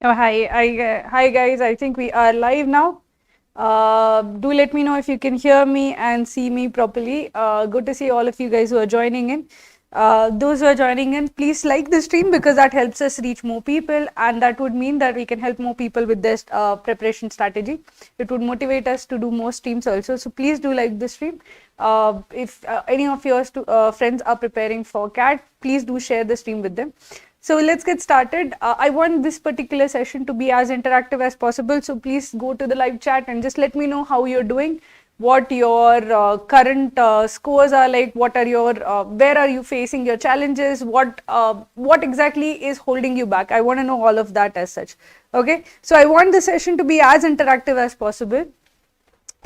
Oh, hi guys. I think we are live now. Do let me know if you can hear me and see me properly. Good to see all of you guys who are joining in. Those who are joining in, please like the stream because that helps us reach more people, and that would mean that we can help more people with this preparation strategy. It would motivate us to do more streams also. So please do like the stream. If any of your friends are preparing for CAT, please do share the stream with them. So let's get started. I want this particular session to be as interactive as possible. So please go to the live chat and just let me know how you're doing, what your current scores are like, what are your, where are you facing your challenges, what exactly is holding you back. I want to know all of that as such. Okay. So I want the session to be as interactive as possible.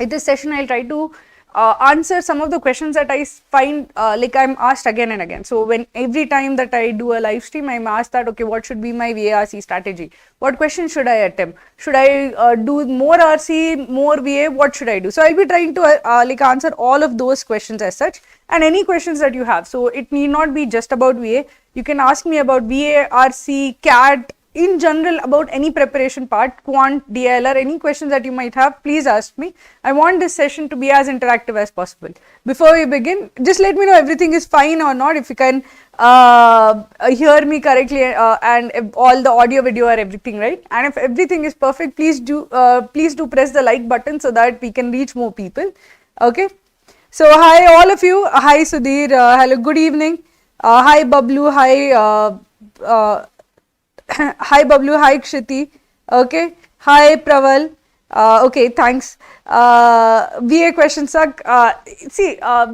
In this session, I'll try to answer some of the questions that I find like I'm asked again and again. So when every time that I do a live stream, I'm asked that, okay, what should be my VARC strategy? What question should I attempt? Should I do more RC, more VA? What should I do? So I'll be trying to like answer all of those questions as such, and any questions that you have. So it need not be just about VA. You can ask me about VA, RC, CAT, in general, about any preparation part, quant, DILR, any questions that you might have, please ask me. I want this session to be as interactive as possible. Before we begin, just let me know everything is fine or not, if you can hear me correctly and if all the audio, video are everything right. And if everything is perfect, please do press the like button so that we can reach more people. Okay. So hi all of you. Hi Sudhir. Hello. Good evening. Hi Bablu. Hi. Hi Bablu, hi Kshiti, okay, hi Praval, okay, thanks. VA questions suck.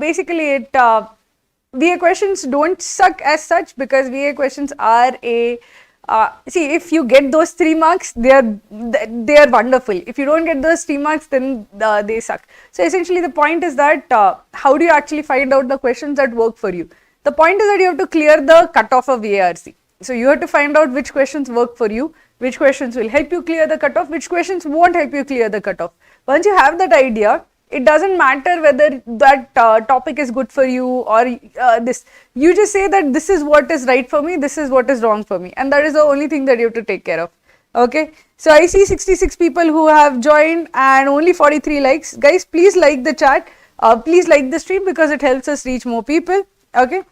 Basically VA questions don't suck as such because VA questions are if you get those 3 marks, they are wonderful. If you don't get those 3 marks, then they suck. So essentially the point is that how do you actually find out the questions that work for you? The point is that you have to clear the cutoff of VARC. So you have to find out which questions work for you, which questions will help you clear the cutoff, which questions won't help you clear the cutoff. Once you have that idea, it doesn't matter whether that topic is good for you or this. You just say that this is what is right for me, this is what is wrong for me, and that is the only thing that you have to take care of. Okay. So I see 66 people who have joined and only 43 likes. Guys, please like the chat. Please like the stream because it helps us reach more people. Okay.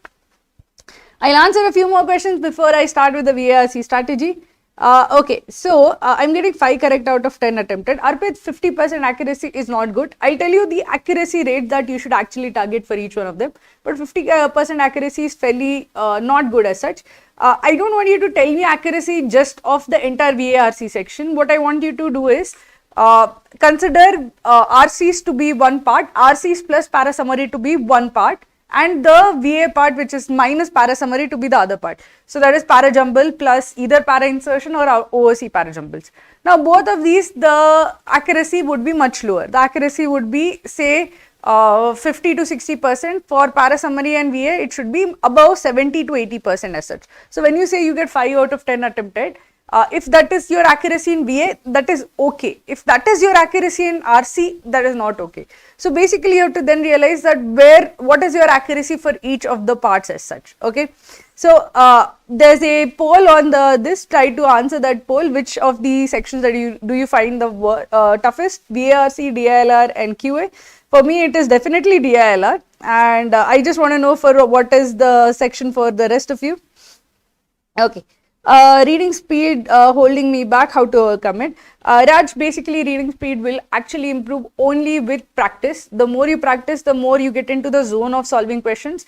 I'll answer a few more questions before I start with the VARC strategy. Okay, so I'm getting 5 correct out of 10 attempted. Arpit, 50% accuracy is not good. I'll tell you the accuracy rate that you should actually target for each one of them. But 50% accuracy is fairly not good as such. I don't want you to tell me accuracy just of the entire VARC section. What I want you to do is consider RCs to be one part, RCs plus para summary to be one part, and the VA part, which is minus para summary, to be the other part. So that is para-jumble plus either para insertion or OOC para-jumbles. Now both of these, the accuracy would be much lower. The accuracy would be say 50 to 60%. For para summary and VA, it should be above 70 to 80% as such. So when you say you get 5 out of 10 attempted, if that is your accuracy in VA, that is okay. If that is your accuracy in RC, that is not okay. So basically you have to then realize that what is your accuracy for each of the parts as such. Okay. So there's a poll on this. Try to answer that poll. Which of the sections that do you find the toughest? VARC, DILR and QA. For me, it is definitely DILR, and I just want to know for what is the section for the rest of you. Okay. Reading speed holding me back, how to overcome it. Raj, basically reading speed will actually improve only with practice. The more you practice, the more you get into the zone of solving questions.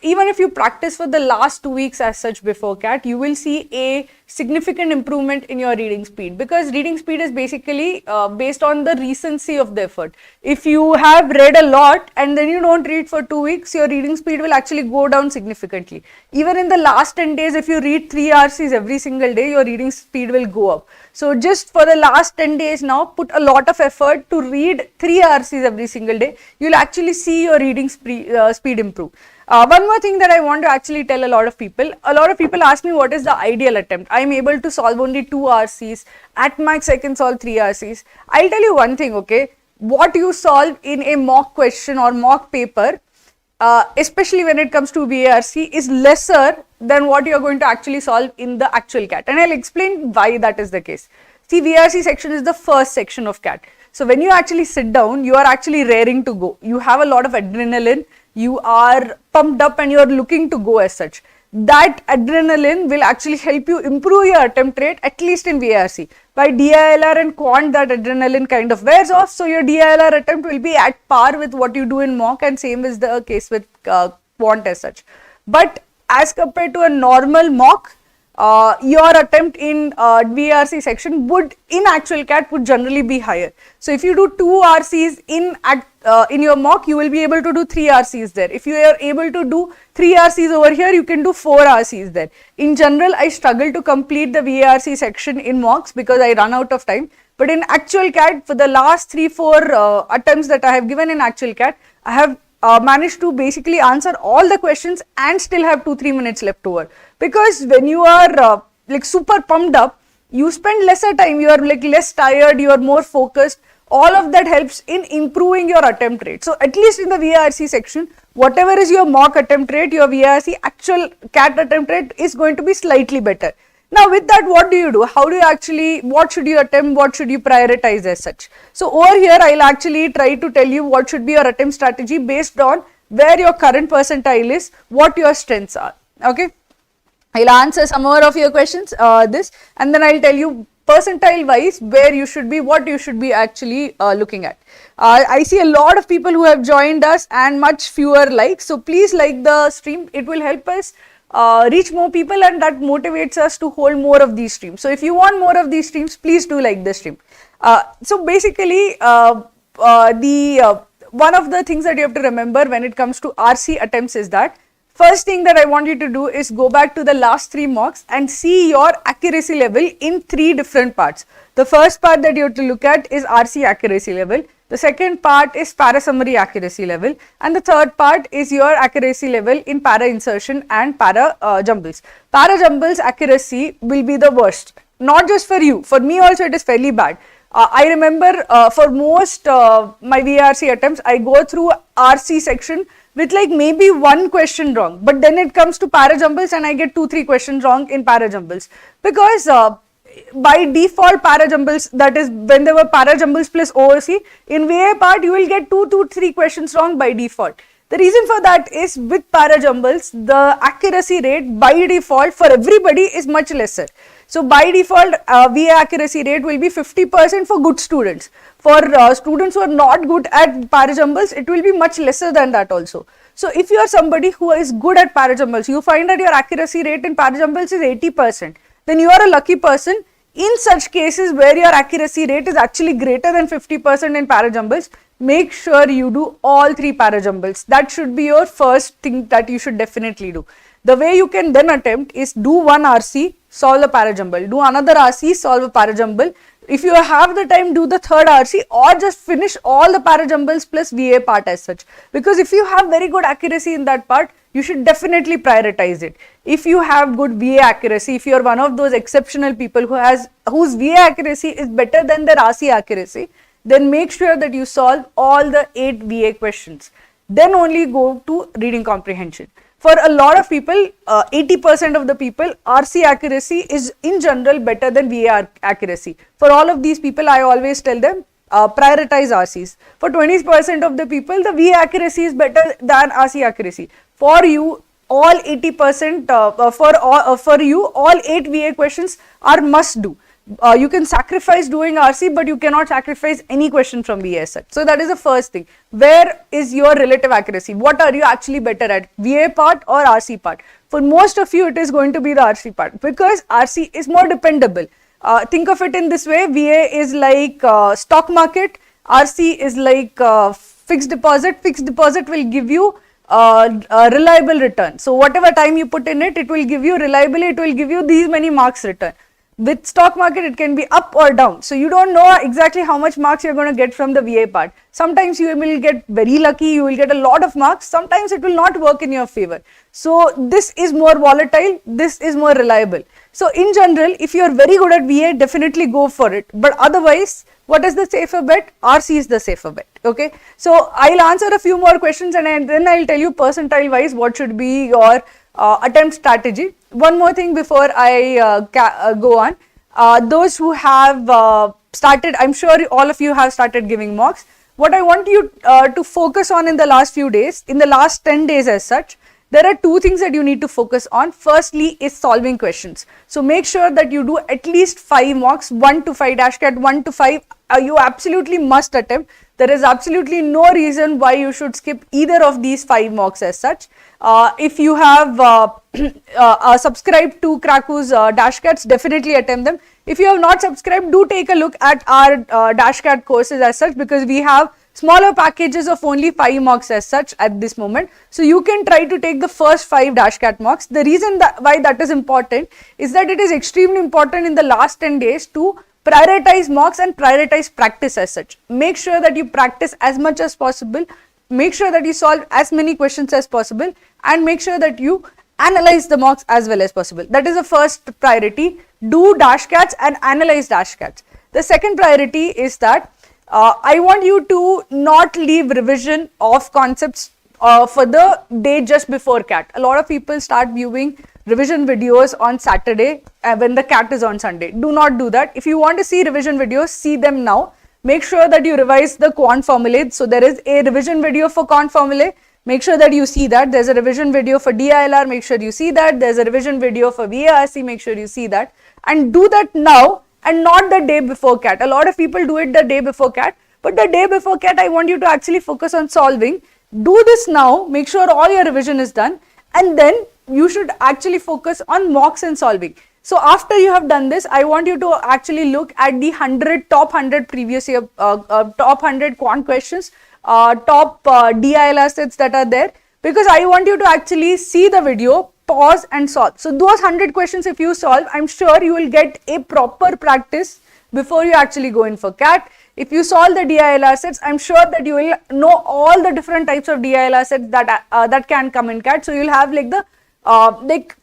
Even if you practice for the last 2 weeks as such before CAT, you will see a significant improvement in your reading speed, because reading speed is basically based on the recency of the effort. If you have read a lot and then you don't read for 2 weeks, your reading speed will actually go down significantly. Even in the last 10 days, if you read 3 RCs every single day, your reading speed will go up. So just for the last 10 days now, put a lot of effort to read 3 RCs every single day. You'll actually see your reading speed improve. One more thing that I want to actually tell a lot of people ask me what is the ideal attempt. I'm able to solve only 2 RCs. At max I can solve 3 RCs. I'll tell you one thing, okay. What you solve in a mock question or mock paper, especially when it comes to VARC, is lesser than what you are going to actually solve in the actual CAT, and I'll explain why that is the case. See, VARC section is the first section of CAT. So when you actually sit down, you are actually raring to go. You have a lot of adrenaline, you are pumped up and you are looking to go as such. That adrenaline will actually help you improve your attempt rate, at least in VARC. By DILR and quant, that adrenaline kind of wears off, so your DILR attempt will be at par with what you do in mock, and same is the case with quant as such. But as compared to a normal mock, your attempt in VARC section would, in actual CAT, would generally be higher. So if you do 2 RCs in your mock, you will be able to do 3 RCs there. If you are able to do 3 RCs over here, you can do 4 RCs there. In general, I struggle to complete the VARC section in mocks because I run out of time. But in actual CAT, for the last 3-4 attempts that I have given in actual CAT, I have managed to basically answer all the questions and still have 2-3 minutes left over. Because when you are like super pumped up, you spend lesser time, you are like less tired, you are more focused. All of that helps in improving your attempt rate. So at least in the VARC section, whatever is your mock attempt rate, your VARC actual CAT attempt rate is going to be slightly better. Now with that, what do you do? How do you actually, what should you attempt, what should you prioritize as such? So over here, I'll actually try to tell you what should be your attempt strategy based on where your current percentile is, what your strengths are, okay? I'll answer some more of your questions, and then I'll tell you percentile wise where you should be, what you should be actually looking at. I see a lot of people who have joined us and much fewer likes, so please like the stream, it will help us reach more people and that motivates us to hold more of these streams. So if you want more of these streams, please do like the stream. So basically, one of the things that you have to remember when it comes to RC attempts is that first thing that I want you to do is go back to the last 3 mocks and see your accuracy level in 3 different parts. The first part that you have to look at is RC accuracy level. The second part is para-summary accuracy level, and the third part is your accuracy level in para-insertion and para-jumbles. Para-jumbles accuracy will be the worst, not just for you, for me also it is fairly bad. I remember for most my VARC attempts, I go through RC section with like maybe 1 question wrong, but then it comes to para-jumbles and I get 2-3 questions wrong in para-jumbles, because by default para-jumbles, that is when there were para-jumbles plus OOC, in VA part you will get 2 to 3 questions wrong by default. The reason for that is with para-jumbles, the accuracy rate by default for everybody is much lesser. So by default, VA accuracy rate will be 50% for good students. For students who are not good at para-jumbles, it will be much lesser than that also. So if you are somebody who is good at para-jumbles, you find that your accuracy rate in para-jumbles is 80%, then you are a lucky person. In such cases where your accuracy rate is actually greater than 50% in para-jumbles, make sure you do all 3 para-jumbles. That should be your first thing that you should definitely do. The way you can then attempt is do 1 RC, solve the para-jumble, do another RC, solve a para-jumble. If you have the time, do the 3rd RC or just finish all the para-jumbles plus VA part as such. Because if you have very good accuracy in that part, you should definitely prioritize it. If you have good VA accuracy, if you are one of those exceptional people whose VA accuracy is better than their RC accuracy, then make sure that you solve all the 8 VA questions. Then only go to reading comprehension. For a lot of people, 80% of the people, RC accuracy is in general better than VA accuracy. For all of these people, I always tell them, prioritize RCs. For 20% of the people, the VA accuracy is better than RC accuracy. For you, all 80%, for you, all 8 VA questions are must do. You can sacrifice doing RC, but you cannot sacrifice any question from VA as such. So that is the first thing. Where is your relative accuracy? What are you actually better at, VA part or RC part? For most of you, it is going to be the RC part because RC is more dependable. Think of it in this way, VA is like stock market, RC is like fixed deposit. Fixed deposit will give you a reliable return. So whatever time you put in it, it will give you reliably, it will give you these many marks return. With stock market, it can be up or down. So you don't know exactly how much marks you're going to get from the VA part. Sometimes you will get very lucky, you will get a lot of marks. Sometimes it will not work in your favor. So this is more volatile, this is more reliable. So in general, if you are very good at VA, definitely go for it. But otherwise, what is the safer bet? RC is the safer bet. Okay. So I'll answer a few more questions and then I'll tell you percentile wise what should be your attempt strategy. One more thing before I go on. Those who have started, I'm sure all of you have started giving mocks. What I want you to focus on in the last few days, in the last 10 days as such, there are two things that you need to focus on. Firstly is solving questions. So make sure that you do at least 5 mocks, 1 to 5 dash cat, 1 to 5. You absolutely must attempt. There is absolutely no reason why you should skip either of these 5 mocks as such. If you have subscribed to Cracku's dash cats, definitely attempt them. If you have not subscribed, do take a look at our dash cat courses as such, because we have smaller packages of only 5 mocks as such at this moment. So you can try to take the first 5 dash cat mocks. The reason why that is important is that it is extremely important in the last 10 days to prioritize mocks and prioritize practice as such. Make sure that you practice as much as possible, make sure that you solve as many questions as possible, and make sure that you analyze the mocks as well as possible. That is the first priority. Do dash cats and analyze dash cats. The second priority is that I want you to not leave revision of concepts for the day just before CAT. A lot of people start viewing revision videos on Saturday when the CAT is on Sunday. Do not do that. If you want to see revision videos, see them now. Make sure that you revise the quant formulae. So there is a revision video for quant formulae. Make sure that you see that. There's a revision video for DILR. Make sure you see that. There's a revision video for VARC. Make sure you see that. And do that now and not the day before CAT. A lot of people do it the day before CAT. But the day before CAT, I want you to actually focus on solving. Do this now. Make sure all your revision is done. And then you should actually focus on mocks and solving. So after you have done this, I want you to actually look at the top 100 previous year, top 100 quant questions, top DILR sets that are there, because I want you to actually see the video, pause and solve. So those 100 questions if you solve, I'm sure you will get a proper practice before you actually go in for CAT. If you solve the DILR sets, I'm sure that you will know all the different types of DILR sets that can come in CAT. So you'll have like the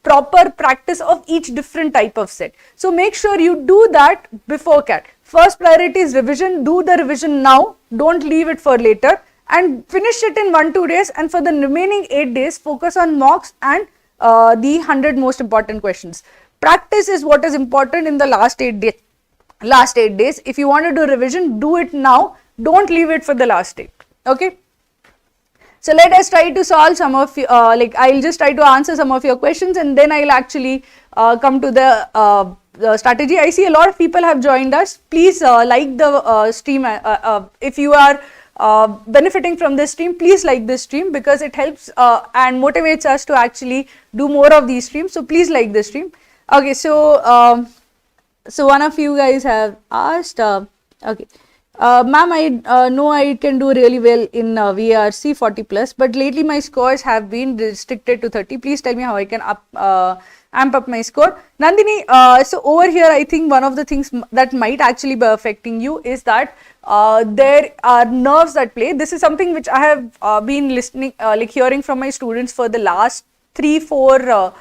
proper practice of each different type of set. So make sure you do that before CAT. First priority is revision. Do the revision now. Don't leave it for later, and finish it in 1-2 days. And for the remaining 8 days, focus on mocks and the 100 most important questions. Practice is what is important in the last 8 days. If you want to do revision, do it now. Don't leave it for the last day. Okay. So let us try to solve some of I'll just try to answer some of your questions, and then I'll actually come to the strategy. I see a lot of people have joined us. Please like the stream. If you are benefiting from this stream, please like this stream, because it helps and motivates us to actually do more of these streams. So please like this stream. Okay, so so one of you guys have asked, okay, ma'am, I know I can do really well in VARC 40 plus, but lately my scores have been restricted to 30. Please tell me how I can amp up my score. Nandini, so over here, I think one of the things that might actually be affecting you is that there are nerves at play. This is something which I have been listening, hearing from my students for the last 3-4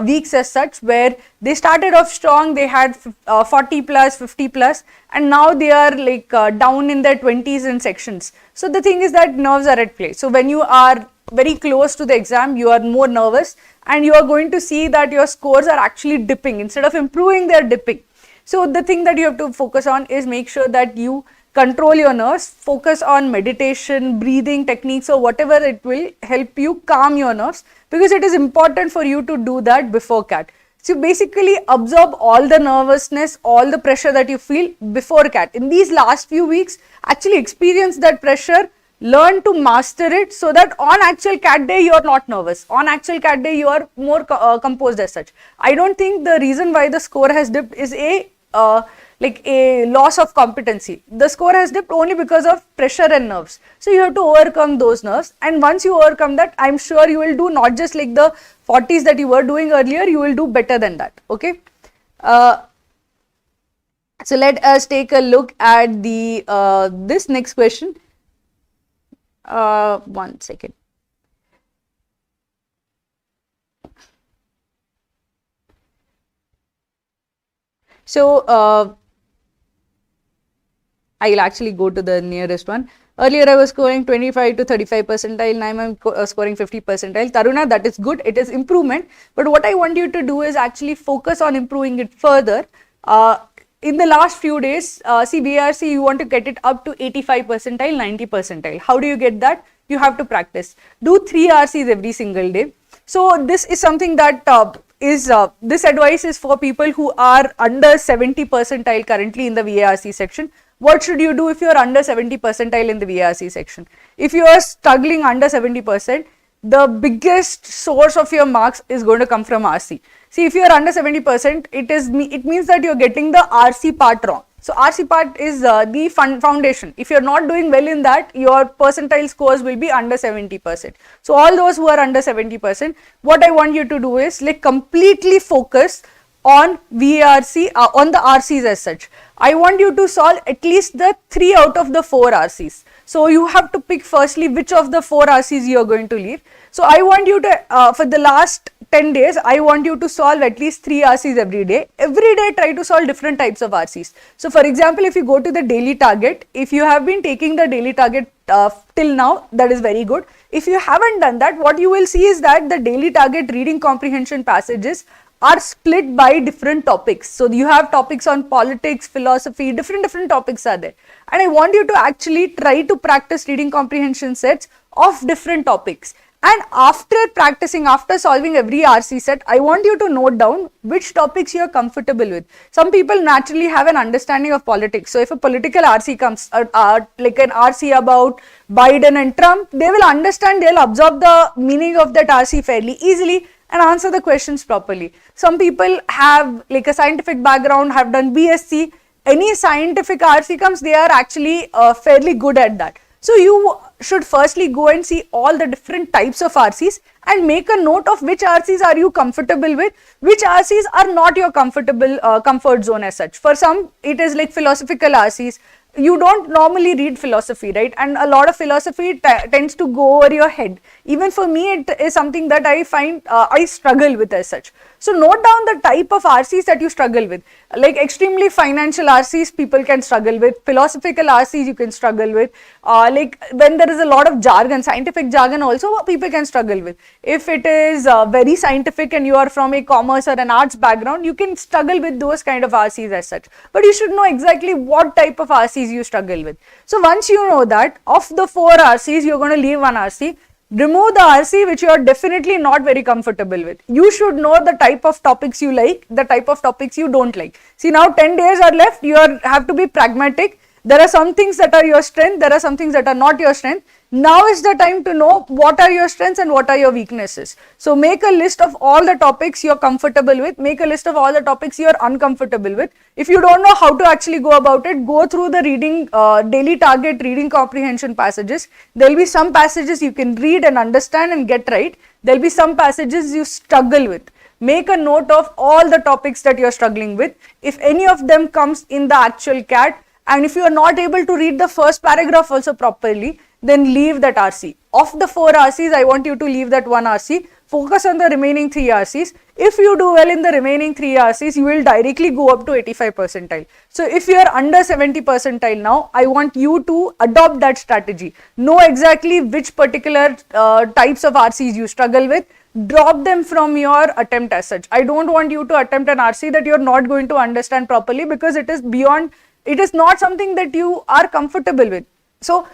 weeks as such, where they started off strong, they had 40 plus, 50 plus, and now they are down in their 20s in sections. So the thing is that nerves are at play. So when you are very close to the exam, you are more nervous, and you are going to see that your scores are actually dipping. Instead of improving, they are dipping. So the thing that you have to focus on is make sure that you control your nerves, focus on meditation, breathing techniques, or whatever it will help you calm your nerves, because it is important for you to do that before CAT. So basically absorb all the nervousness, all the pressure that you feel before CAT. In these last few weeks, actually experience that pressure, learn to master it, so that on actual CAT day you are not nervous. On actual CAT day you are more composed as such. I don't think the reason why the score has dipped is a loss of competency. The score has dipped only because of pressure and nerves. So you have to overcome those nerves, and once you overcome that, I'm sure you will do not just like the 40s that you were doing earlier, you will do better than that. Okay. So let us take a look at the this next question. 1 second. So I'll actually go to the nearest one. Earlier I was scoring 25 to 35 percentile, now I'm scoring 50 percentile. Taruna, that is good, it is improvement, but what I want you to do is actually focus on improving it further. In the last few days, see VARC, you want to get it up to 85 percentile, 90 percentile. How do you get that? You have to practice. Do 3 RCs every single day. So this is something that this advice is for people who are under 70 percentile currently in the VARC section. What should you do if you are under 70 percentile in the VARC section? If you are struggling under 70%, the biggest source of your marks is going to come from RC. See, if you are under 70%, it means that you are getting the RC part wrong. So RC part is the foundation. If you are not doing well in that, your percentile scores will be under 70%. So all those who are under 70%, what I want you to do is like completely focus on VARC, on the RCs as such. I want you to solve at least the 3 out of the 4 RCs. So you have to pick firstly which of the 4 RCs you are going to leave. So I want you to, for the last 10 days, I want you to solve at least 3 RCs every day. Every day try to solve different types of RCs. So for example, if you go to the daily target, if you have been taking the daily target till now, that is very good. If you haven't done that, what you will see is that the daily target reading comprehension passages are split by different topics. So you have topics on politics, philosophy, different topics are there. And I want you to actually try to practice reading comprehension sets of different topics. And after practicing, after solving every RC set, I want you to note down which topics you are comfortable with. Some people naturally have an understanding of politics. So if a political RC comes, like an RC about Biden and Trump, they will understand, they'll absorb the meaning of that RC fairly easily and answer the questions properly. Some people have like a scientific background, have done BSc, any scientific RC comes, they are actually fairly good at that. So you should firstly go and see all the different types of RCs and make a note of which RCs are you comfortable with, which RCs are not your comfort zone as such. For some, it is like philosophical RCs. You don't normally read philosophy, right? And a lot of philosophy tends to go over your head. Even for me, it is something that I find I struggle with as such. So note down the type of RCs that you struggle with. Like extremely financial RCs, people can struggle with. Philosophical RCs, you can struggle with. Like when there is a lot of jargon, scientific jargon also, people can struggle with. If it is very scientific and you are from a commerce or an arts background, you can struggle with those kind of RCs as such. But you should know exactly what type of RCs you struggle with. So once you know that, of the 4 RCs, you're going to leave one RC. Remove the RC which you are definitely not very comfortable with. You should know the type of topics you like, the type of topics you don't like. See, now 10 days are left, you have to be pragmatic. There are some things that are your strength, there are some things that are not your strength. Now is the time to know what are your strengths and what are your weaknesses. So make a list of all the topics you are comfortable with, make a list of all the topics you are uncomfortable with. If you don't know how to actually go about it, go through the reading, daily target reading comprehension passages. There will be some passages you can read and understand and get right. There will be some passages you struggle with. Make a note of all the topics that you are struggling with. If any of them comes in the actual CAT, and if you are not able to read the first paragraph also properly, then leave that RC. Of the 4 RCs, I want you to leave that 1 RC. Focus on the remaining 3 RCs. If you do well in the remaining 3 RCs, you will directly go up to 85 percentile. So if you are under 70 percentile now, I want you to adopt that strategy. Know exactly which particular types of RCs you struggle with. Drop them from your attempt as such. I don't want you to attempt an RC that you are not going to understand properly, because it is beyond, it is not something that you are comfortable with. So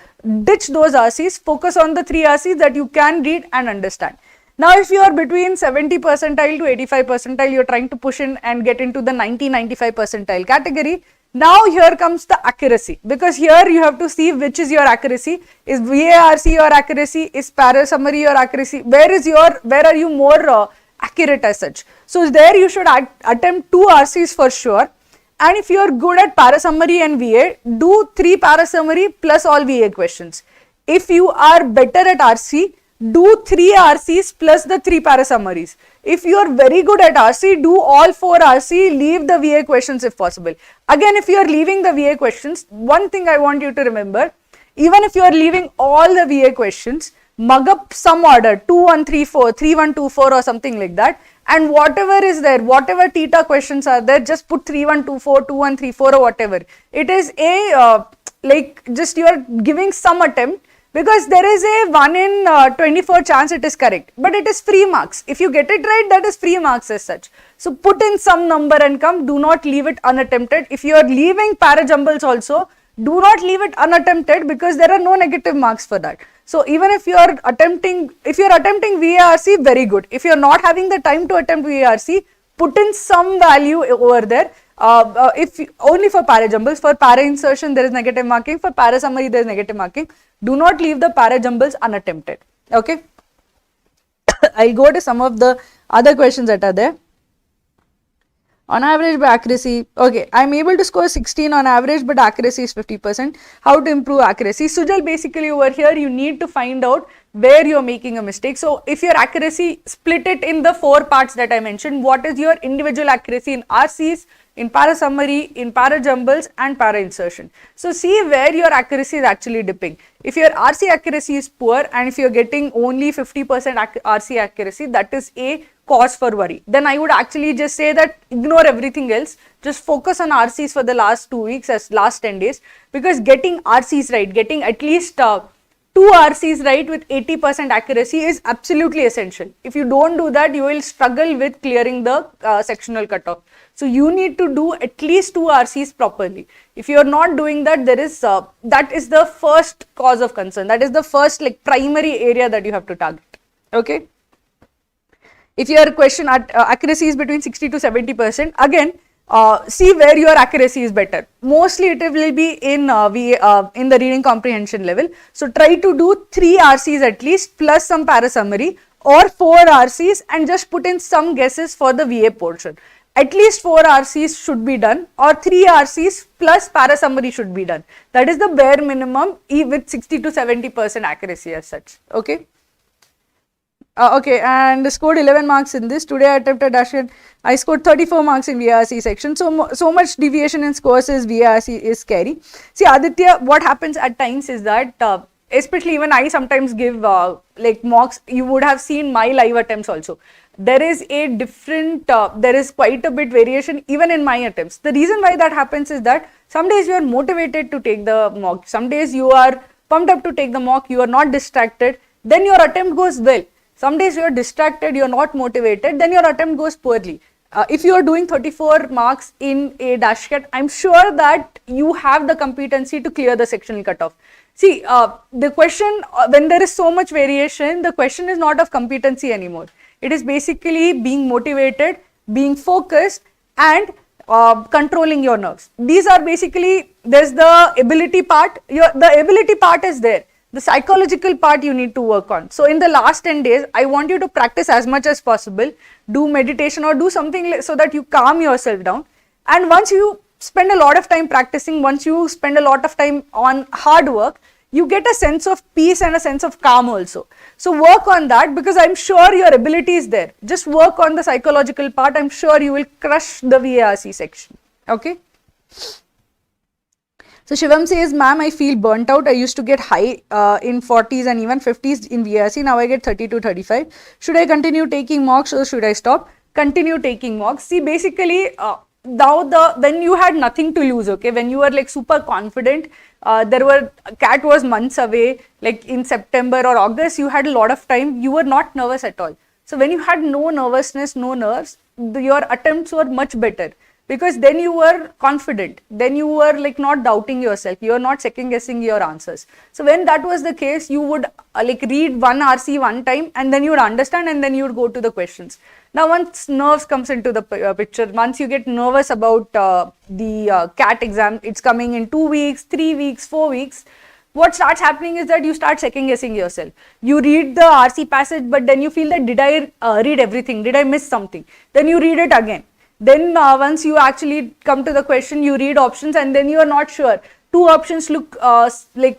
ditch those RCs, focus on the 3 RCs that you can read and understand. Now if you are between 70 percentile to 85 percentile, you are trying to push in and get into the 90-95 percentile category. Now here comes the accuracy, because here you have to see which is your accuracy. Is VARC your accuracy? Is para summary your accuracy? Where are you more accurate as such? So there you should attempt 2 RCs for sure. And if you are good at para summary and VA, do 3 para summary plus all VA questions. If you are better at RC, do 3 RCs plus the 3 para summaries. If you are very good at RC, do all 4 RC, leave the VA questions if possible. Again, if you are leaving the VA questions, one thing I want you to remember, even if you are leaving all the VA questions, mug up some order, 2-1-3-4, 3-1-2-4 or something like that, and whatever is there, whatever TITA questions are there, just put 3124, 2134 or whatever. It is a like just you are giving some attempt, because there is a 1 in 24 chance it is correct, but it is free marks. If you get it right, that is free marks as such. So put in some number and come, do not leave it unattempted. If you are leaving para-jumbles also, do not leave it unattempted, because there are no negative marks for that. So even if you are attempting, VARC, very good. If you are not having the time to attempt VARC, put in some value over there. Only for para-jumbles, for para-insertion there is negative marking, for para-summary there is negative marking. Do not leave the para-jumbles unattempted. Okay. I'll go to some of the other questions that are there. On average by accuracy, okay, I'm able to score 16 on average, but accuracy is 50%. How to improve accuracy? Sujal, basically over here, you need to find out where you're making a mistake. So if your accuracy, split it in the 4 parts that I mentioned. What is your individual accuracy in RCs, in para-summary, in para-jumbles and para-insertion? So see where your accuracy is actually dipping. If your RC accuracy is poor, and if you're getting only 50% RC accuracy, that is a cause for worry. Then I would actually just say that ignore everything else, just focus on RCs for the last 2 weeks, as last 10 days, because getting RCs right, getting at least 2 RCs right with 80% accuracy is absolutely essential. If you don't do that, you will struggle with clearing the sectional cutoff. So you need to do at least 2 RCs properly. If you are not doing that, there is that is the first cause of concern. That is the first primary area that you have to target. Okay. If your question accuracy is between 60 to 70%, again, see where your accuracy is better. Mostly it will be in the reading comprehension level. So try to do 3 RCs at least, plus some para-summary, or 4 RCs, and just put in some guesses for the VA portion. At least 4 RCs should be done, or 3 RCs plus para-summary should be done. That is the bare minimum with 60 to 70% accuracy as such. Okay. Okay, and scored 11 marks in this. Today I attempted Ashkan. I scored 34 marks in VARC section. So much deviation in scores is VARC is scary. See, Aditya, what happens at times is that, especially even I sometimes give mocks. You would have seen my live attempts also. There is a different, there is quite a bit variation even in my attempts. The reason why that happens is that some days you are motivated to take the mock. Some days you are pumped up to take the mock. You are not distracted. Then your attempt goes well. Some days you are distracted, you are not motivated, then your attempt goes poorly. If you are doing 34 marks in a dash cut, I'm sure that you have the competency to clear the sectional cutoff. See, the question, when there is so much variation, the question is not of competency anymore. It is basically being motivated, being focused, and controlling your nerves. These are basically, there's the ability part, the ability part is there. The psychological part you need to work on. So in the last 10 days, I want you to practice as much as possible, do meditation or do something so that you calm yourself down. And once you spend a lot of time practicing, once you spend a lot of time on hard work, you get a sense of peace and a sense of calm also. So work on that, because I'm sure your ability is there. Just work on the psychological part. I'm sure you will crush the VARC section. Okay. So Shivam says, ma'am, I feel burnt out. I used to get high in 40s and even 50s in VARC. Now I get 30 to 35. Should I continue taking mocks or should I stop? Continue taking mocks. See, basically, when you had nothing to lose, okay, when you were super confident, CAT was months away, in September or August, you had a lot of time. You were not nervous at all. So when you had no nervousness, no nerves, your attempts were much better. Because then you were confident, then you were not doubting yourself, you are not second guessing your answers. So when that was the case, you would read one RC one time and then you would understand and then you would go to the questions. Now once nerves comes into the picture, once you get nervous about the CAT exam, it's coming in 2 weeks, 3 weeks, 4 weeks, what starts happening is that you start second guessing yourself. You read the RC passage, but then you feel that did I read everything, did I miss something? Then you read it again. Then once you actually come to the question, you read options and then you are not sure. 2 options look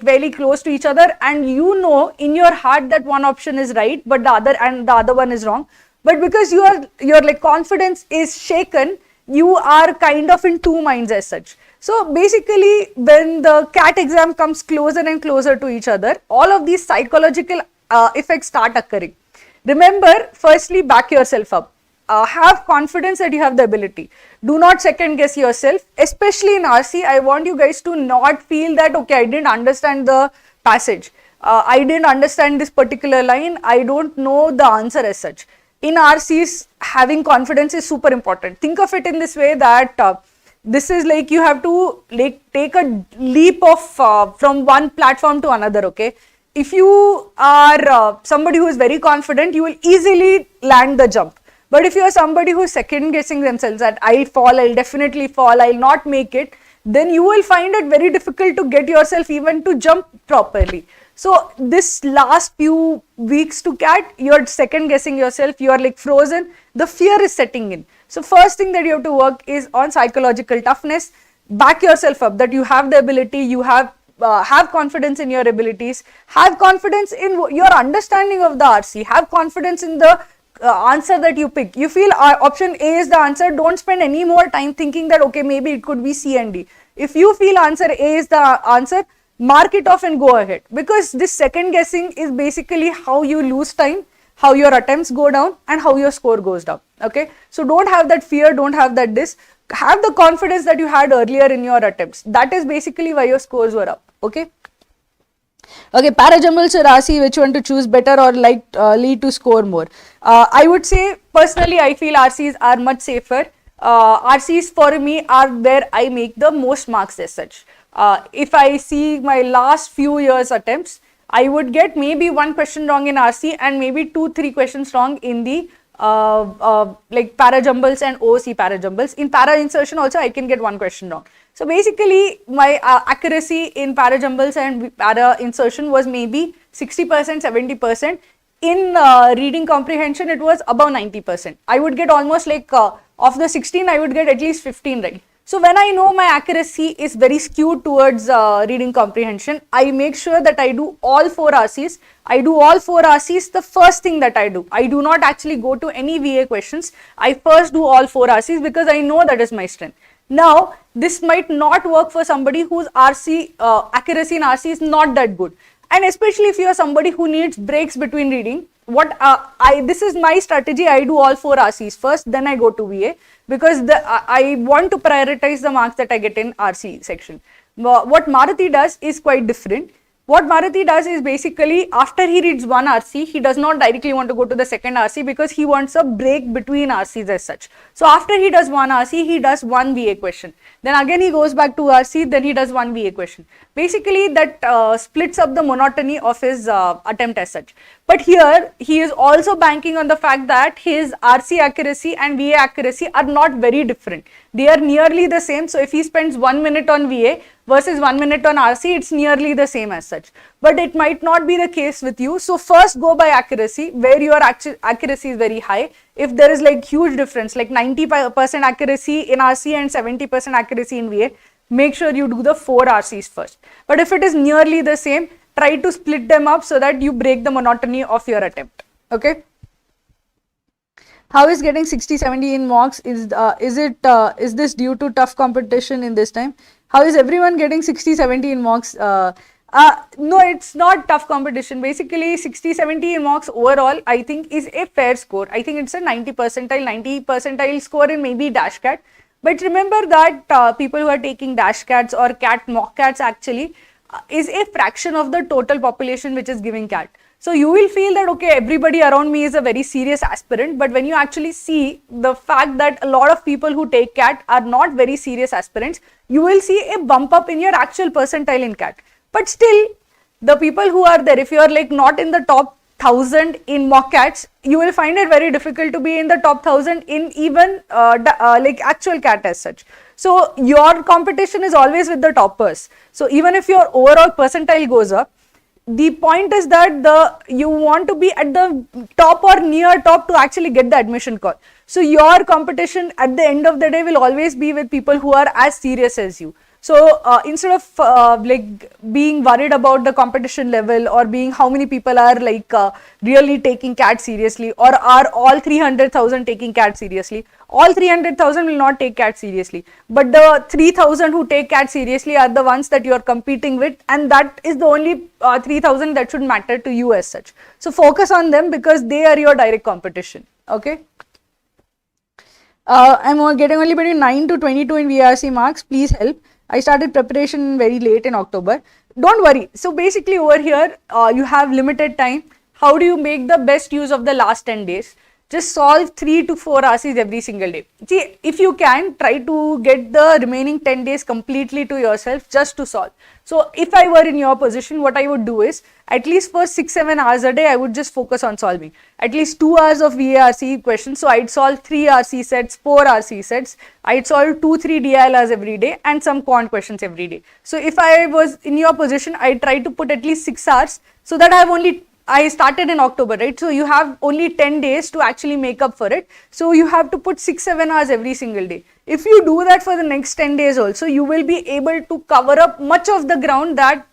very close to each other, and you know in your heart that one option is right, but the other one is wrong. But because your confidence is shaken, you are kind of in 2 minds as such. So basically, when the CAT exam comes closer and closer to each other, all of these psychological effects start occurring. Remember, firstly, back yourself up. have confidence that you have the ability. Do not second guess yourself, especially in RC. I want you guys to not feel that, okay, I didn't understand the passage. I didn't understand this particular line. I don't know the answer as such. In RCs, having confidence is super important. Think of it in this way that this is like you have to like take a leap of from one platform to another, okay? If you are somebody who is very confident, you will easily land the jump. But if you are somebody who is second guessing themselves that I'll fall, I'll definitely fall, I'll not make it, then you will find it very difficult to get yourself even to jump properly. So this last few weeks to CAT, you're second guessing yourself, you're like frozen, the fear is setting in. So first thing that you have to work is on psychological toughness. Back yourself up that you have the ability, you have confidence in your abilities, have confidence in your understanding of the RC, have confidence in the answer that you pick. You feel option A is the answer, don't spend any more time thinking that okay, maybe it could be C and D. If you feel answer A is the answer, mark it off and go ahead, because this second guessing is basically how you lose time, how your attempts go down and how your score goes down. Okay, so don't have that fear, don't have that have the confidence that you had earlier in your attempts. That is basically why your scores were up. Okay. Okay, para-jumbles or RC, which one to choose better or lead to score more? I would say personally I feel RCs are much safer. RCs for me are where I make the most marks as such. If I see my last few years attempts, I would get maybe one question wrong in RC and maybe 2-3 questions wrong in the like para-jumbles and OC para-jumbles. In para-insertion also I can get one question wrong. So basically my accuracy in para-jumbles and para-insertion was maybe 60%, 70%. In reading comprehension it was above 90%. I would get almost like of the 16 I would get at least 15 right. So when I know my accuracy is very skewed towards reading comprehension, I make sure that I do all 4 RCs. I do all 4 RCs the first thing that I do. I do not actually go to any VA questions. I first do all 4 RCs because I know that is my strength. Now, this might not work for somebody whose RC accuracy in RC is not that good. And especially if you are somebody who needs breaks between reading, this is my strategy. I do all 4 RCs first, then I go to VA, because I want to prioritize the marks that I get in RC section. What Maruti does is quite different. What Maruti does is basically after he reads one RC, he does not directly want to go to the second RC because he wants a break between RCs as such. So after he does one RC, he does one VA question. Then again he goes back to RC, then he does one VA question. Basically that splits up the monotony of his attempt as such. But here he is also banking on the fact that his RC accuracy and VA accuracy are not very different. They are nearly the same. So if he spends 1 minute on VA versus 1 minute on RC, it's nearly the same as such. But it might not be the case with you. So first go by accuracy, where your accuracy is very high. If there is like huge difference, like 90% accuracy in RC and 70% accuracy in VA, make sure you do the 4 RCs first. But if it is nearly the same, try to split them up so that you break the monotony of your attempt. Okay. How is getting 60-70 in mocks? Is this due to tough competition in this time? How is everyone getting 60-70 in mocks? No, it's not tough competition. Basically, 60-70 in mocks overall, I think, is a fair score. I think it's a 90 percentile score in maybe dash cat. But remember that people who are taking dash cats or cat mock cats actually is a fraction of the total population which is giving cat. So you will feel that okay, everybody around me is a very serious aspirant, but when you actually see the fact that a lot of people who take cat are not very serious aspirants, you will see a bump up in your actual percentile in cat. But still, the people who are there, if you are like not in the top 1000 in mock cats, you will find it very difficult to be in the top 1000 in even like actual cat as such. So your competition is always with the toppers. So even if your overall percentile goes up, the point is that you want to be at the top or near top to actually get the admission call. So your competition at the end of the day will always be with people who are as serious as you. So instead of like being worried about the competition level or being how many people are like really taking cat seriously, or are all 300,000 taking cat seriously, all 300,000 will not take cat seriously, but the 3,000 who take cat seriously are the ones that you are competing with, and that is the only 3,000 that should matter to you as such. So focus on them because they are your direct competition. Okay. I'm getting only between 9 to 22 in VARC marks. Please help. I started preparation very late in October. Don't worry. So basically over here, you have limited time. How do you make the best use of the last 10 days? Just solve 3 to 4 RCs every single day. See, if you can, try to get the remaining 10 days completely to yourself just to solve. So if I were in your position, what I would do is, at least for 6-7 hours a day, I would just focus on solving. At least 2 hours of VARC questions. So I'd solve 3 RC sets, 4 RC sets. I'd solve 2-3 DILRs every day and some quant questions every day. So if I was in your position, I'd try to put at least 6 hours so that I started in October, right? So you have only 10 days to actually make up for it. So you have to put 6-7 hours every single day. If you do that for the next 10 days also, you will be able to cover up much of the ground that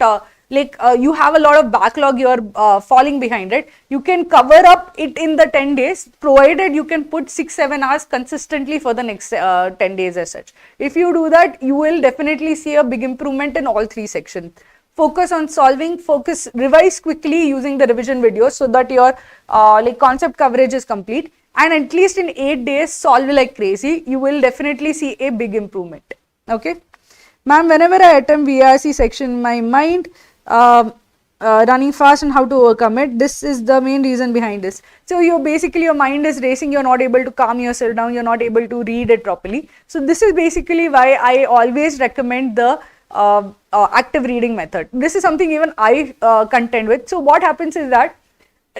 you have a lot of backlog, you're falling behind, right? You can cover up it in the 10 days, provided you can put 6-7 hours consistently for the next 10 days as such. If you do that, you will definitely see a big improvement in all 3 sections. Focus on solving, revise quickly using the revision videos so that your concept coverage is complete, and at least in 8 days solve like crazy. You will definitely see a big improvement. Okay, ma'am, whenever I attempt VRC section, my mind running fast and how to overcome it. This is the main reason behind this. So your mind is racing, you're not able to calm yourself down, you're not able to read it properly. So this is basically why I always recommend the active reading method. This is something even I contend with. So what happens is that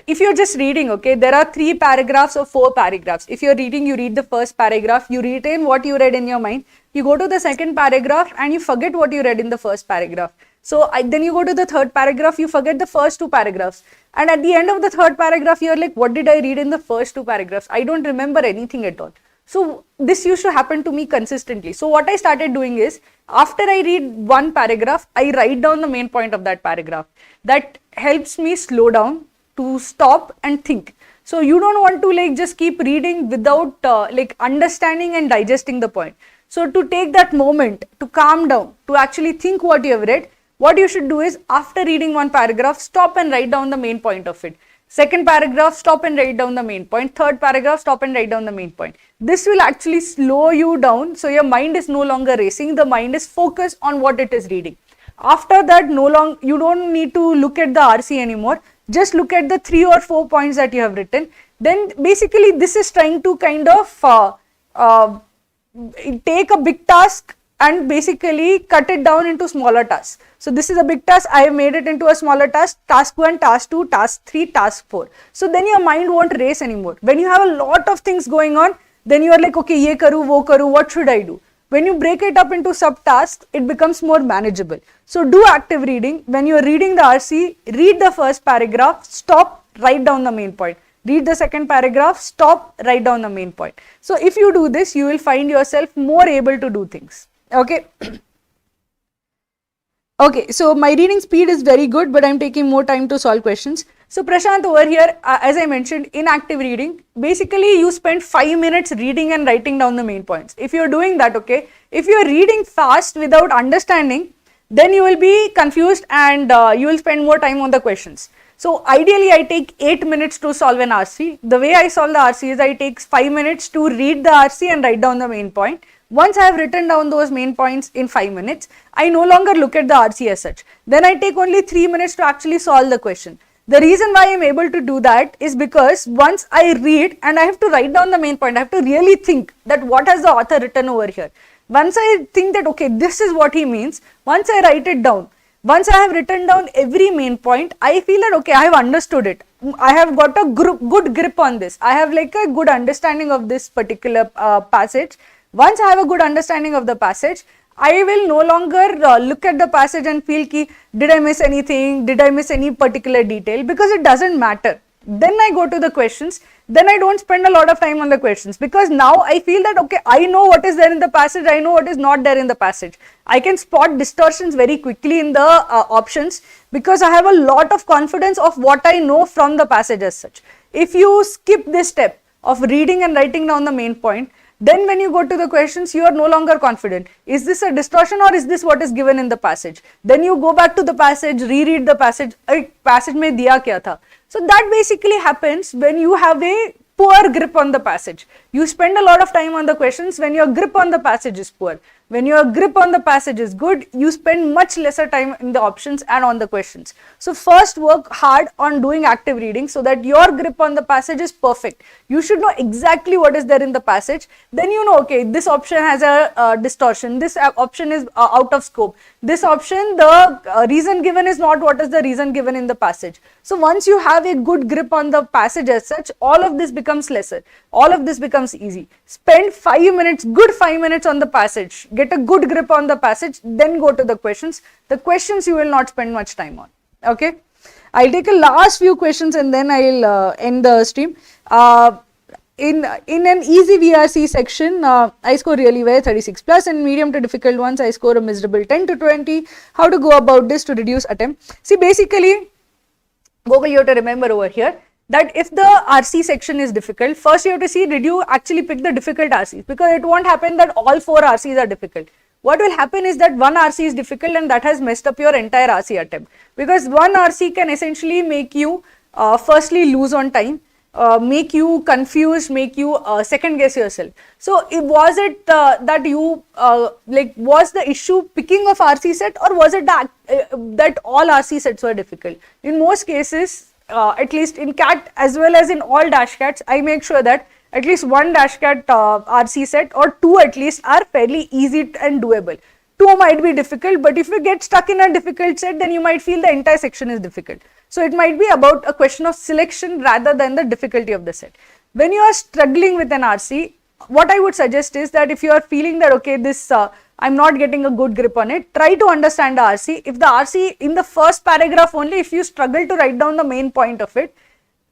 if you're just reading, okay, there are 3 paragraphs or 4 paragraphs. If you're reading, you read the first paragraph, you retain what you read in your mind, you go to the second paragraph and you forget what you read in the first paragraph. So then you go to the third paragraph, you forget the first 2 paragraphs. And at the end of the third paragraph, you're like, what did I read in the first 2 paragraphs? I don't remember anything at all. So this used to happen to me consistently. So what I started doing is, after I read one paragraph, I write down the main point of that paragraph. That helps me slow down, to stop and think. So you don't want to just keep reading without understanding and digesting the point. So to take that moment, to calm down, to actually think what you have read, what you should do is, after reading one paragraph, stop and write down the main point of it. Second paragraph, stop and write down the main point. Third paragraph, stop and write down the main point. This will actually slow you down, so your mind is no longer racing, the mind is focused on what it is reading. After that, you don't need to look at the RC anymore, just look at the 3 or 4 points that you have written. Then basically this is trying to kind of take a big task and basically cut it down into smaller tasks. So this is a big task, I have made it into a smaller task, task 1, task 2, task 3, task 4. So then your mind won't race anymore. When you have a lot of things going on, then you are like, okay, ye karu, wo karu, what should I do? When you break it up into subtasks, it becomes more manageable. So do active reading. When you are reading the RC, read the first paragraph, stop, write down the main point. Read the second paragraph, stop, write down the main point. So if you do this, you will find yourself more able to do things. Okay. Okay, so my reading speed is very good, but I'm taking more time to solve questions. So Prashant over here, as I mentioned, in active reading, basically you spend 5 minutes reading and writing down the main points. If you're doing that, okay, if you're reading fast without understanding, then you will be confused and you will spend more time on the questions. So ideally I take 8 minutes to solve an RC. The way I solve the RC is I take 5 minutes to read the RC and write down the main point. Once I have written down those main points in 5 minutes, I no longer look at the RC as such. Then I take only 3 minutes to actually solve the question. The reason why I am able to do that is because once I read and I have to write down the main point, I have to really think that what has the author written over here. Once I think that, okay, this is what he means, once I write it down, once I have written down every main point, I feel that, okay, I have understood it. I have got a good grip on this. I have like a good understanding of this particular passage. Once I have a good understanding of the passage, I will no longer look at the passage and feel ki, did I miss anything, did I miss any particular detail, because it doesn't matter. Then I go to the questions, then I don't spend a lot of time on the questions, because now I feel that, okay, I know what is there in the passage, I know what is not there in the passage. I can spot distortions very quickly in the options, because I have a lot of confidence of what I know from the passage as such. If you skip this step of reading and writing down the main point, then when you go to the questions, you are no longer confident. Is this a distortion or is this what is given in the passage? Then you go back to the passage, reread the passage, passage mein diya kya tha. So that basically happens when you have a poor grip on the passage. You spend a lot of time on the questions when your grip on the passage is poor. When your grip on the passage is good, you spend much lesser time in the options and on the questions. So first work hard on doing active reading so that your grip on the passage is perfect. You should know exactly what is there in the passage. Then you know, okay, this option has a distortion, this option is out of scope. This option, the reason given is not what is the reason given in the passage. So once you have a good grip on the passage as such, all of this becomes lesser. All of this becomes easy. Spend 5 minutes, good 5 minutes on the passage. Get a good grip on the passage, then go to the questions. The questions you will not spend much time on. Okay. I'll take a last few questions and then I'll end the stream. In an easy VRC section, I score really well, 36 plus. In medium to difficult ones, I score a miserable 10 to 20. How to go about this to reduce attempt? See, basically, Gokul, you have to remember over here that if the RC section is difficult, first you have to see, did you actually pick the difficult RCs? Because it won't happen that all 4 RCs are difficult. What will happen is that one RC is difficult and that has messed up your entire RC attempt. Because one RC can essentially make you firstly lose on time, make you confused, make you second guess yourself. So was it that you was the issue picking of RC set, or was it that that all RC sets were difficult? In most cases, at least in CAT as well as in all dash cats, I make sure that at least one dash cat RC set or 2 at least are fairly easy and doable. 2 might be difficult, but if you get stuck in a difficult set, then you might feel the entire section is difficult. So it might be about a question of selection rather than the difficulty of the set. When you are struggling with an RC, what I would suggest is that if you are feeling that, okay, this I'm not getting a good grip on it, try to understand the RC. If the RC in the first paragraph only, if you struggle to write down the main point of it,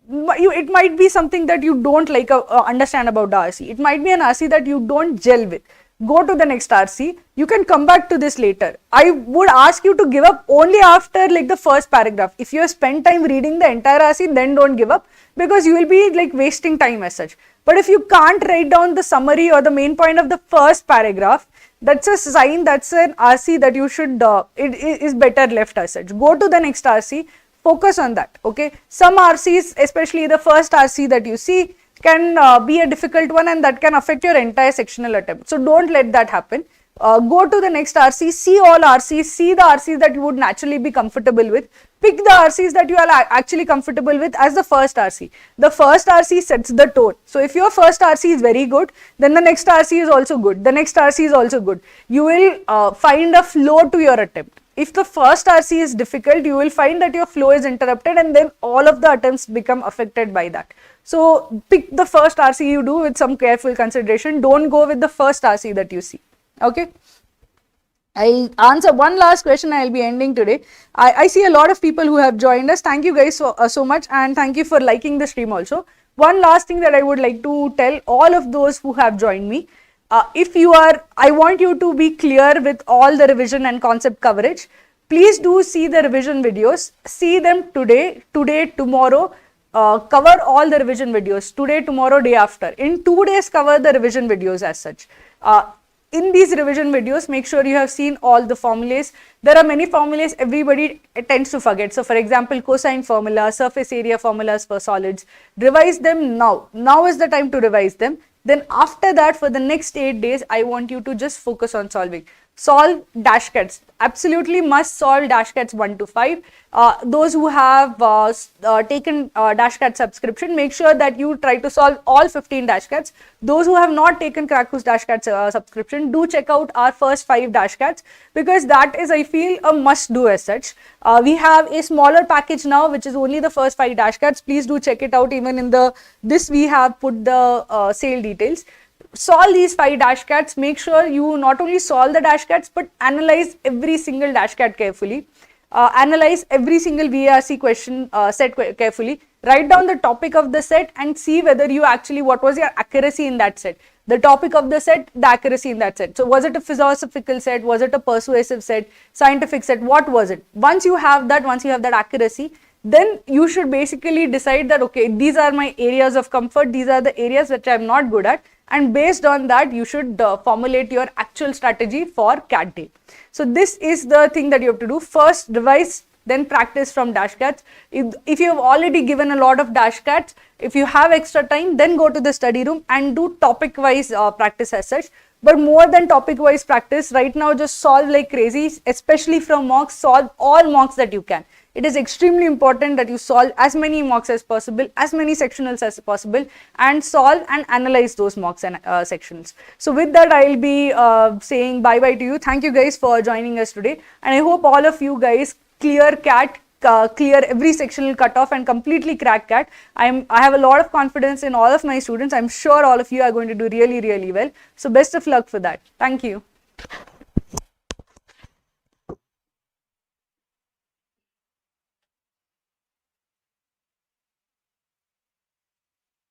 it might be something that you don't like understand about the RC. It might be an RC that you don't gel with. Go to the next RC. You can come back to this later. I would ask you to give up only after like the first paragraph. If you have spent time reading the entire RC, then don't give up, because you will be like wasting time as such. But if you can't write down the summary or the main point of the first paragraph, that's a sign, that's an RC that you should, it is better left as such. Go to the next RC, focus on that, okay. Some RCs, especially the first RC that you see, can be a difficult one and that can affect your entire sectional attempt. So don't let that happen. Go to the next RC, see all RCs, see the RCs that you would naturally be comfortable with. Pick the RCs that you are actually comfortable with as the first RC. The first RC sets the tone. So if your first RC is very good, then the next RC is also good. The next RC is also good. You will find a flow to your attempt. If the first RC is difficult, you will find that your flow is interrupted and then all of the attempts become affected by that. So pick the first RC you do with some careful consideration. Don't go with the first RC that you see. Okay. I'll answer one last question. I'll be ending today. I see a lot of people who have joined us. Thank you guys so much, and thank you for liking the stream also. One last thing that I would like to tell all of those who have joined me. I want you to be clear with all the revision and concept coverage. Please do see the revision videos. See them today, tomorrow. Cover all the revision videos. Today, tomorrow, day after. In 2 days, cover the revision videos as such. In these revision videos, make sure you have seen all the formulas. There are many formulas everybody tends to forget. So, for example, cosine formula, surface area formulas for solids. Revise them now. Now is the time to revise them. Then after that, for the next 8 days, I want you to just focus on solving. Solve dash cats. Absolutely must solve dash cats 1 to 5. Those who have taken dash cat subscription, make sure that you try to solve all 15 dash cats. Those who have not taken Cracku's dash cat subscription, do check out our first 5 dash cats, because that is, I feel, a must do as such. We have a smaller package now, which is only the first 5 dash cats. Please do check it out. Even in this we have put the sale details. Solve these 5 dash cats. Make sure you not only solve the dash cats, but analyze every single dash cat carefully. Analyze every single VARC question set carefully. Write down the topic of the set and see whether you actually, what was your accuracy in that set. The topic of the set, the accuracy in that set. So was it a philosophical set? Was it a persuasive set? Scientific set? What was it? Once you have that accuracy, then you should basically decide that, okay, these are my areas of comfort. These are the areas which I'm not good at. And based on that, you should formulate your actual strategy for CAT day. So this is the thing that you have to do. First, revise then practice from dash cats. If you have already given a lot of dash cats, if you have extra time, then go to the study room and do topic wise practice as such. But more than topic wise practice, right now just solve like crazy, especially from mocks. Solve all mocks that you can. It is extremely important that you solve as many mocks as possible, as many sectionals as possible, and solve and analyze those mocks and sectionals. So with that, I'll be saying bye bye to you. Thank you guys for joining us today, and I hope all of you guys clear CAT, clear every sectional cutoff and completely crack CAT. I have a lot of confidence in all of my students. I'm sure all of you are going to do really, really well. So best of luck for that. Thank you.